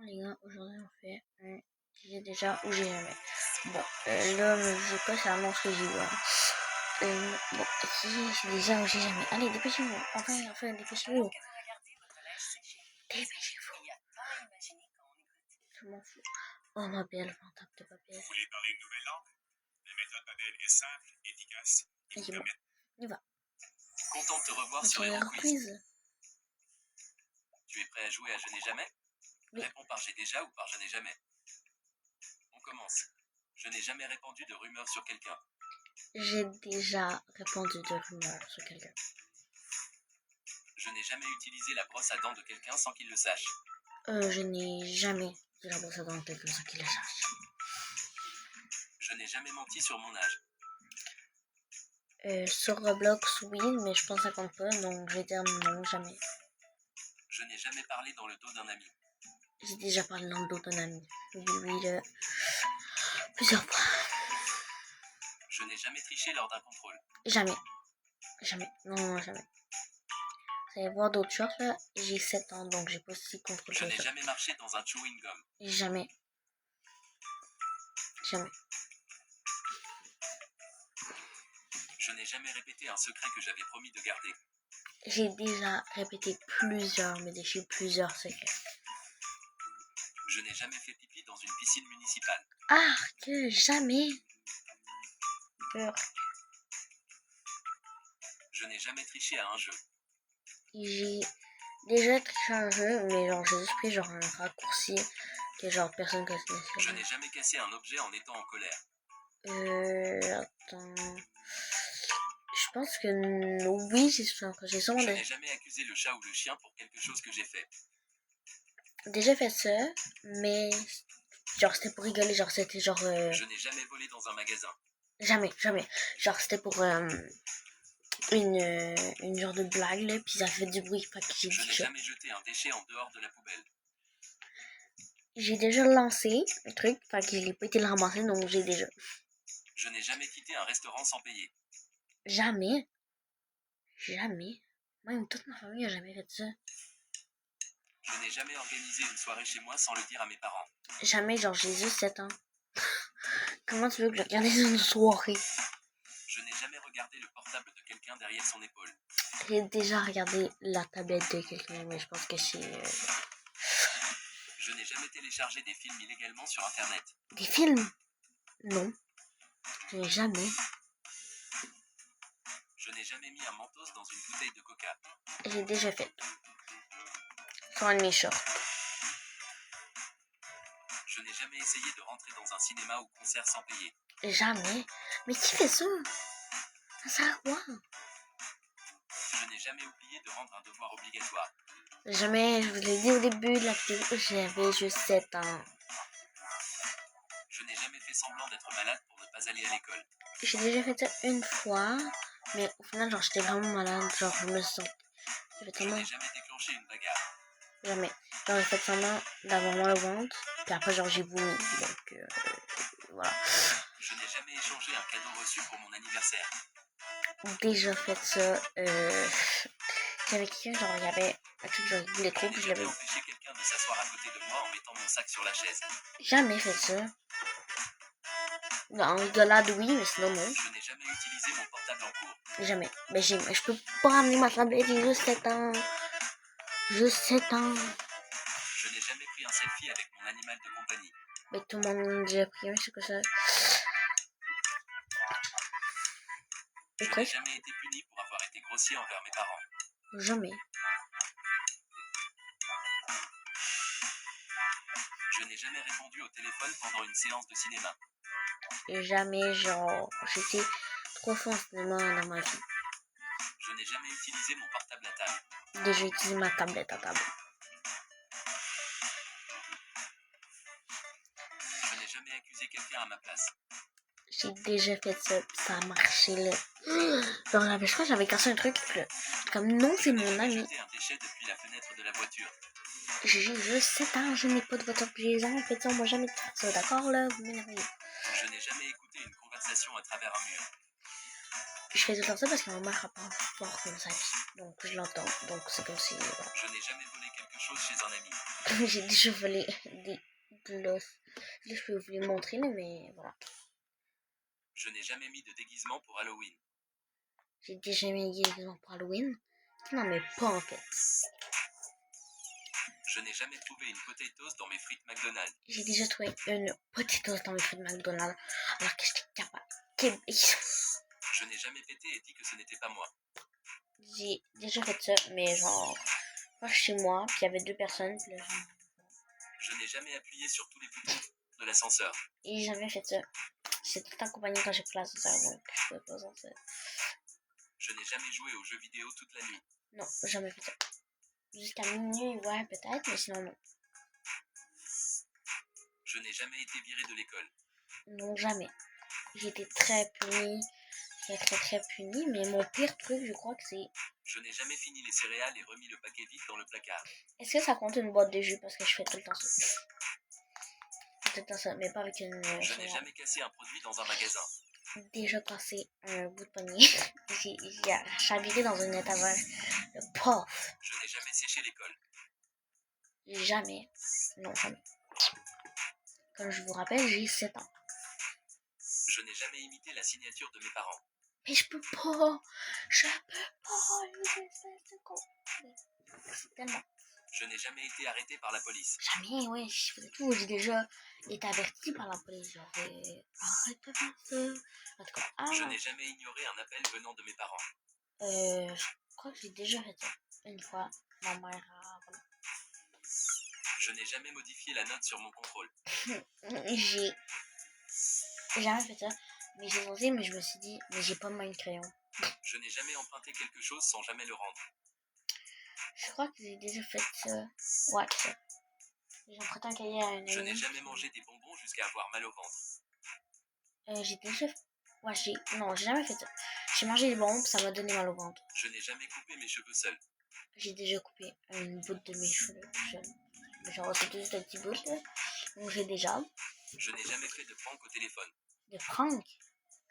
les gars, aujourd'hui on fait un j'ai déjà ou j'ai jamais. Bon, là, ne sais pas, ça annonce que j'ai eu. Bon, j'ai déjà ou j'ai jamais. Allez, dépêchez-vous. Enfin, dépêchez-vous. Dépêchez-vous. Je m'en fous. Oh, ma belle, fantôme de papier. Vous voulez parler une nouvelle langue? La méthode Babel est simple, efficace et vous permet... On y va. Content de te revoir sur C'est Hero la Quiz. reprise. Tu es prêt à jouer à Je n'ai jamais? Oui. Réponds par j'ai déjà ou par je n'ai jamais. On commence. Je n'ai jamais répandu de rumeurs sur quelqu'un. J'ai déjà répondu de rumeurs sur quelqu'un. Je n'ai jamais utilisé la brosse à dents de quelqu'un sans qu'il le sache. Je n'ai jamais de la brosse à dents de quelqu'un sans qu'il le sache. Je n'ai jamais menti sur mon âge. Sur Roblox, oui, mais je pense que ça compte pas, donc je vais dire non, jamais. Je n'ai jamais parlé dans le dos d'un ami. J'ai déjà parlé dans le dos d'un ami. Oui, plusieurs fois. Je n'ai jamais triché lors d'un contrôle. Jamais. Non, jamais. Vous allez voir d'autres choses, là. J'ai 7 ans, donc j'ai pas si contrôlé Je n'ai ça. jamais marché dans un chewing gum. Jamais. Je n'ai jamais répété un secret que j'avais promis de garder. J'ai déjà répété plusieurs secrets. Je n'ai jamais fait pipi dans une piscine municipale. Ah, que jamais. Peur. Je n'ai jamais triché à un jeu. J'ai déjà triché un jeu, mais genre j'ai juste pris genre un raccourci que genre personne connaissait. Je n'ai jamais cassé un objet en étant en colère. Attends. Je pense que oui, j'ai sûrement Je n'ai jamais accusé le chat ou le chien pour quelque chose que j'ai fait. déjà fait ça, mais genre c'était pour rigoler, genre c'était genre... Je n'ai jamais volé dans un magasin. Jamais. Genre c'était pour une genre de blague, là, puis ça fait du bruit, fait que j'ai dit Je n'ai ça. jamais jeté un déchet en dehors de la poubelle. J'ai déjà lancé un truc, fait que je n'ai pas été le ramasser, donc j'ai déjà... Je n'ai jamais quitté un restaurant sans payer. Jamais. Même toute ma famille a jamais fait ça. Je n'ai jamais organisé une soirée chez moi sans le dire à mes parents. Jamais, genre j'ai juste 7 ans. Comment tu veux que je regarde une soirée? Je n'ai jamais regardé le portable de quelqu'un derrière son épaule. J'ai déjà regardé la tablette de quelqu'un, mais je pense que c'est... Je n'ai jamais téléchargé des films illégalement sur Internet. Des films? Non. Jamais. Je n'ai jamais mis un mentos dans une bouteille de coca. J'ai déjà fait. Sur un de mes shorts. Je n'ai jamais essayé de rentrer dans un cinéma ou concert sans payer. Jamais. Mais qui fait ça? Ça sert à quoi? Je n'ai jamais oublié de rendre un devoir obligatoire. Jamais, je vous l'ai dit au début de la vidéo, j'avais juste 7 ans. Je n'ai jamais fait semblant d'être malade pour ne pas aller à l'école. J'ai déjà fait ça une fois, mais au final, genre, j'étais vraiment malade, genre, je me sens... Je n'ai jamais déclenché une bagarre. Jamais. Genre, j'ai fait semblant d'avoir mal au ventre, puis après, genre, j'ai vomi, donc, voilà. Je n'ai jamais échangé un cadeau reçu pour mon anniversaire. Déjà fait ça, j'avais quelqu'un, genre, il y avait un truc, genre, il voulait trop, puis je l'avais... J'ai empêché quelqu'un de s'asseoir à côté de moi en mettant mon sac sur la chaise. Jamais fait ça. En rigolade, oui, mais sinon, non. Je n'ai jamais utilisé mon portable en cours. Jamais. Mais je peux pas ramener ma tablette, j'ai juste 7 ans. Juste 7 ans. Je n'ai jamais pris un selfie avec mon animal de compagnie. Mais tout le monde a déjà pris un, c'est quoi ça? Je n'ai jamais été puni pour avoir été grossier envers mes parents. Jamais. Je n'ai jamais répondu au téléphone pendant une séance de cinéma. Jamais, genre, j'étais trop fort en cinéma dans ma vie. Je n'ai jamais utilisé mon portable à table. Déjà utilisé ma tablette à table. Je n'ai jamais accusé quelqu'un à ma place. J'ai déjà fait ça, ça a marché là. Genre, je crois que j'avais cassé un truc là. Comme non, c'est mon ami. J'ai jeté un déchet depuis la fenêtre de la voiture. J'ai juste 7 ans, je n'ai pas de voiture, puis les gens, en fait, on m'a jamais fait ça, d'accord là? Vous m'énervez. Je n'ai jamais écouté une conversation à travers un mur. Je fais tout le temps ça parce que ma mère n'a pas un fort comme ça. Donc je l'entends. Donc c'est comme si... Voilà. Je n'ai jamais volé quelque chose chez un ami. J'ai déjà volé des glosses. Là, je peux vous les montrer, là, mais voilà. Je n'ai jamais mis de déguisement pour Halloween. J'ai déjà mis des déguisements pour Halloween. Non, mais pas en fait. Je n'ai jamais trouvé une potatoes dans mes frites McDonald's. J'ai déjà trouvé une potatoes dans mes frites McDonald's. Alors que j'étais capable. Je n'ai jamais pété et dit que ce n'était pas moi. J'ai déjà fait ça, mais genre... Moi, chez moi, puis il y avait 2 personnes. Puis là, Je n'ai jamais appuyé sur tous les boutons de l'ascenseur. et j'ai jamais fait ça. J'étais tout accompagné quand j'ai pris l'ascenseur, donc je pouvais pas faire ça. Je n'ai jamais joué aux jeux vidéo toute la nuit. Non, jamais fait ça. Jusqu'à minuit, ouais, peut-être, mais sinon, non. Je n'ai jamais été viré de l'école. Non, jamais. J'ai été très punie. Très punie, mais mon pire truc, je crois que c'est... Je n'ai jamais fini les céréales et remis le paquet vide dans le placard. Est-ce que ça compte une boîte de jus? Parce que je fais tout le temps ça. Tout le temps ça, mais pas avec une... Je n'ai jamais cassé un produit dans un magasin. Déjà cassé un bout de poignet. J'ai chaviré dans une étagère. Le pof! Je n'ai jamais séché l'école. Jamais. Non, jamais. Comme je vous rappelle, j'ai 7 ans. Je n'ai jamais imité la signature de mes parents. Mais je peux pas! Je peux pas! C'est tellement... Je n'ai jamais été arrêté par la police. Jamais, ouais, je faisais tout. J'ai déjà été averti par la police. Genre, arrête de faire ça. En tout cas, Je n'ai jamais ignoré un appel venant de mes parents. je crois que j'ai déjà fait ça. Une fois, ma mère a... Voilà. Je n'ai jamais modifié la note sur mon contrôle. J'ai jamais fait ça. Mais j'ai tenté, mais je me suis dit, mais j'ai pas mal de crayon. Je n'ai jamais emprunté quelque chose sans jamais le rendre. Je crois que j'ai déjà fait ça. Ouais, ça. J'ai emprunté un cahier à une Je amie. n'ai jamais mangé des bonbons jusqu'à avoir mal au ventre. J'ai déjà... Ouais, non, j'ai jamais fait ça. J'ai mangé des bonbons, ça m'a donné mal au ventre. Je n'ai jamais coupé mes cheveux seul. J'ai déjà coupé une bout de mes cheveux seul. Genre, c'était juste un petit bout, là. Donc, j'ai déjà. Je n'ai jamais fait de prank au téléphone. Des pranks?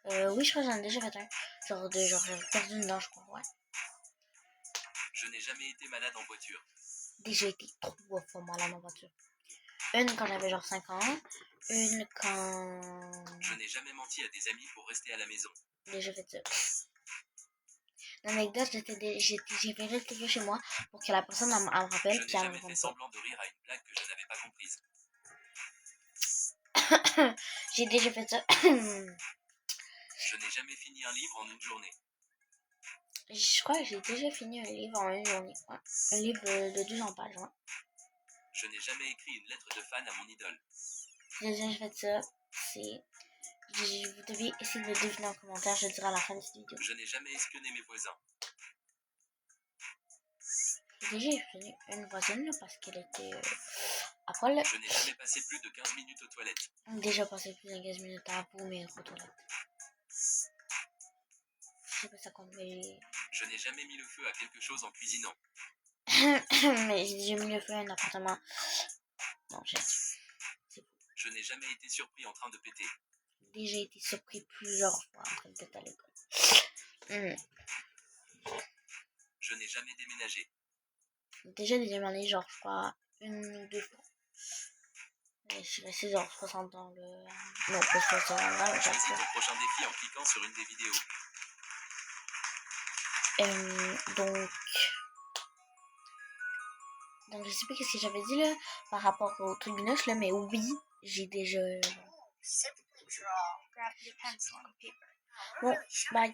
Oui, je crois que j'en ai déjà fait un. Genre, j'avais perdu une dent, je crois, ouais. Je n'ai jamais été malade en voiture. Déjà été 3 fois malade en voiture. Une quand j'avais genre 5 ans. Une quand... Je n'ai jamais menti à des amis pour rester à la maison. Déjà fait ça. L'anecdote, j'ai vérifié quelqu'un chez moi pour que la personne elle me Je rappelle n'ai puis elle me jamais fait réponde semblant de rire à une blague que je n'avais pas comprise. pas. J'ai déjà fait ça. Je n'ai jamais fini un livre en une journée. Je crois que j'ai déjà fini un livre en une journée. Ouais. Un livre de 200 pages, ouais. Je n'ai jamais écrit une lettre de fan à mon idole. J'ai déjà fait ça. Vous devez essayer de deviner en commentaire, je le dirai à la fin de cette vidéo. Je n'ai jamais espionné mes voisins. J'ai déjà espionné une voisine là, parce qu'elle était à poil. Je n'ai jamais passé plus de 15 minutes aux toilettes. Déjà passé plus de 15 minutes à vomir aux toilettes. Je sais pas ça compte, mais... Je n'ai jamais mis le feu à quelque chose en cuisinant. mais j'ai déjà mis le feu à un appartement. Non, c'est fou. Je n'ai jamais été surpris en train de péter. Déjà été surpris plusieurs fois en train de péter à l'école. Je n'ai jamais déménagé. Déjà déménagé genre je crois 1 ou 2 fois. Mais je suis resté genre 60 dans le... Non, pas 60 dans le Choisis ton prochain défi en cliquant sur une des vidéos. Donc je sais pas qu'est-ce que j'avais dit là par rapport au truc binoche là, mais oui, j'ai déjà... Bon, bye.